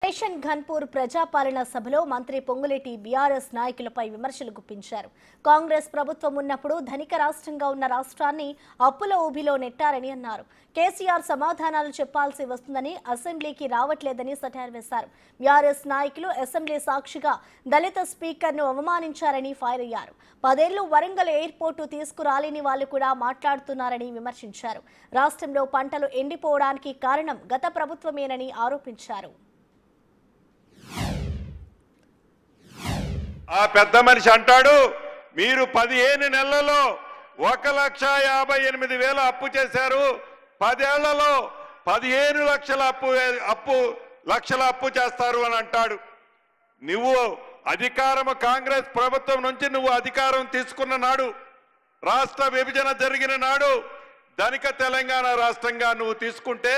Station Ghanpur ప్రజాపాలన సభలో మంత్రి Ponguleti BRS నాయకులపై విమర్శలు గుప్పించారు. కాంగ్రెస్ ప్రభుత్వం ఉన్నప్పుడు ధనిక రాష్ట్రంగా ఉన్న రాష్ట్రాన్ని అప్పుల ఊబిలో నెట్టారని అన్నారు. కేసీఆర్ సమాధానాలు చెప్పాల్సి వస్తుందని అసెంబ్లీకి రావట్లేదని సెటైర్ వేశారు. బీఆర్ఎస్ నాయకులు అసెంబ్లీ సాక్షిగా దళిత స్పీకర్ను అవమానించారని ఫైర్ అయ్యారు. 10 ఏళ్లు వరంగల్ ఎయిర్పోర్టు తీసుకురాలేని వాళ్ళు కూడా మాట్లాడుతున్నారని విమర్శించారు. రాష్ట్రంలో పంటలు ఎండిపోవడానికి కారణం గత ప్రభుత్వమేనని ఆరోపించారు. ఆ పెద్ద మనిషి అంటాడు, మీరు 15 నెలల్లో 1,58,000 అప్పు చేశారు, 10 ఏళ్లలో 15 లక్షల అప్పు చేస్తారు అని అంటాడు. నువ్వు అధికారం కాంగ్రెస్ ప్రభుత్వం నుంచి నువ్వు అధికారం తీసుకున్న నాడు, రాష్ట్ర విభజన జరిగిన నాడు ధనిక తెలంగాణ రాష్ట్రంగా నువ్వు తీసుకుంటే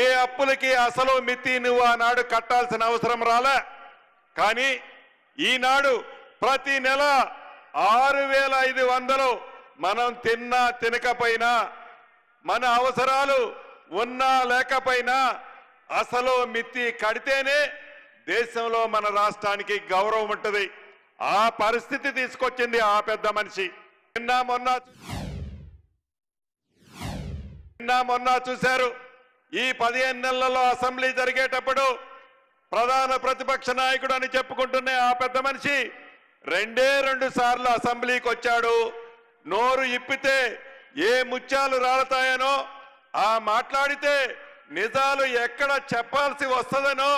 ఏ అప్పులకి అసలు మితి నువ్వు ఆనాడు కట్టాల్సిన అవసరం రాలే. కానీ ఈనాడు ప్రతి నెల 6,500 మనం తిన్నా తినకపోయినా, మన అవసరాలు ఉన్నా లేకపోయినా అసలు మితి కడితేనే దేశంలో మన రాష్ట్రానికి గౌరవం ఉంటుంది. ఆ పరిస్థితి తీసుకొచ్చింది ఆ పెద్ద మనిషి. మొన్న చూశారు. ఈ 15 నెలలలో అసెంబ్లీ జరిగేటప్పుడు ప్రధాన ప్రతిపక్ష నాయకుడు అని చెప్పుకుంటున్న ఆ పెద్ద మనిషి 2 సార్లు అసెంబ్లీకి వచ్చాడు. నోరు ఇప్పితే ఏ ముత్యాలు రాలతాయనో, ఆ మాట్లాడితే నిజాలు ఎక్కడ చెప్పాల్సి వస్తుందనో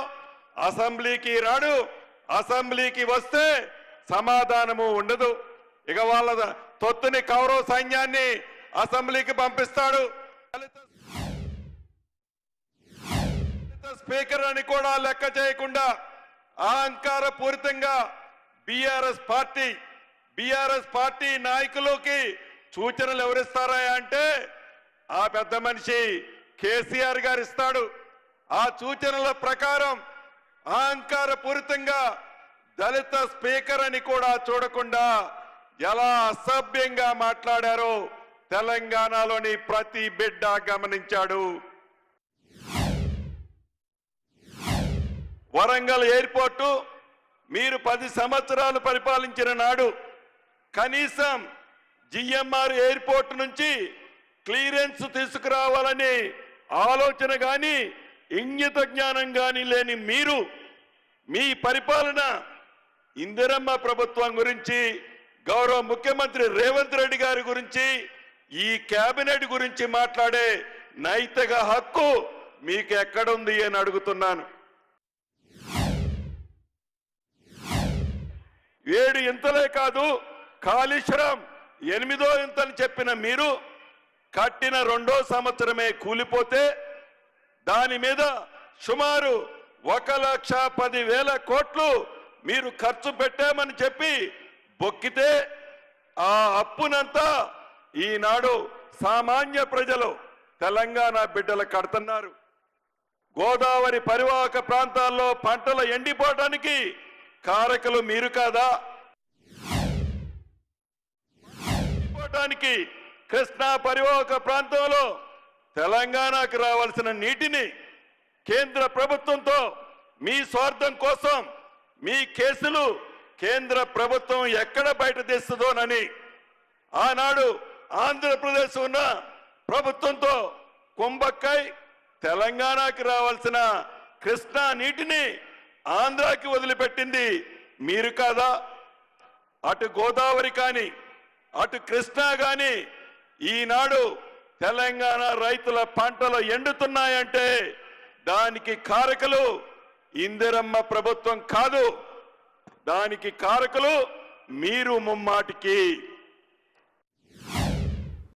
అసెంబ్లీకి రాడు. అసెంబ్లీకి వస్తే సమాధానము ఉండదు. ఇక వాళ్ళ తొత్తుని కౌరవ సైన్యాన్ని అసెంబ్లీకి పంపిస్తాడు. స్పీకర్ అని కూడా లెక్క చేయకుండా అహంకార పూరితంగా బీఆర్ఎస్ పార్టీ నాయకులకి సూచనలు ఎవరిస్తారా అంటే ఆ పెద్ద మనిషి కేసీఆర్ గారు ఇస్తాడు. ఆ సూచనల ప్రకారం అహంకార పూరితంగా దళిత స్పీకర్ అని కూడా చూడకుండా ఎలా అసభ్యంగా మాట్లాడారో తెలంగాణలోని ప్రతి బిడ్డ గమనించాడు. వరంగల్ ఎయిర్పోర్టు మీరు 10 సంవత్సరాలు పరిపాలించిన నాడు కనీసం జిఎంఆర్ ఎయిర్పోర్ట్ నుంచి క్లియరెన్స్ తీసుకురావాలని ఆలోచన కానీ ఇంగిత జ్ఞానం కానీ లేని మీరు మీ పరిపాలన ఇందిరమ్మ ప్రభుత్వం గురించి, గౌరవ ముఖ్యమంత్రి రేవంత్ రెడ్డి గారి గురించి, ఈ కేబినెట్ గురించి మాట్లాడే నైతిక హక్కు మీకు ఎక్కడుంది అని అడుగుతున్నాను. 7 ఇంతలే కాదు, కాళేశ్వరం 8వ ఇంతని చెప్పిన మీరు కట్టిన 2వ సంవత్సరమే కూలిపోతే దాని మీద సుమారు 1,10,000 కోట్లు మీరు ఖర్చు పెట్టామని చెప్పి బొక్కితే ఆ అప్పునంతా ఈనాడు సామాన్య ప్రజలు తెలంగాణ బిడ్డలు కడుతున్నారు. గోదావరి పరివాహక ప్రాంతాల్లో పంటలు ఎండిపోవడానికి కారకులు మీరు కాదా? ఎండిపోవడానికి కృష్ణా పరివాహక ప్రాంతంలో తెలంగాణకు రావాల్సిన నీటిని కేంద్ర ప్రభుత్వంతో మీ స్వార్థం కోసం మీ కేసులు కేంద్ర ప్రభుత్వం ఎక్కడ బయట తెస్తుందోనని ఆనాడు ఆంధ్రప్రదేశ్ ఉన్న ప్రభుత్వంతో కుంభక్కై తెలంగాణకి రావాల్సిన కృష్ణా నీటిని ఆంధ్రాకి వదిలిపెట్టింది మీరు కాదా? అటు గోదావరి కానీ అటు కృష్ణా కానీ ఈనాడు తెలంగాణ రైతుల పంటలు ఎండుతున్నాయంటే దానికి కారకులు ఇందిరమ్మ ప్రభుత్వం కాదు, దానికి కారకులు మీరు ముమ్మాటికి.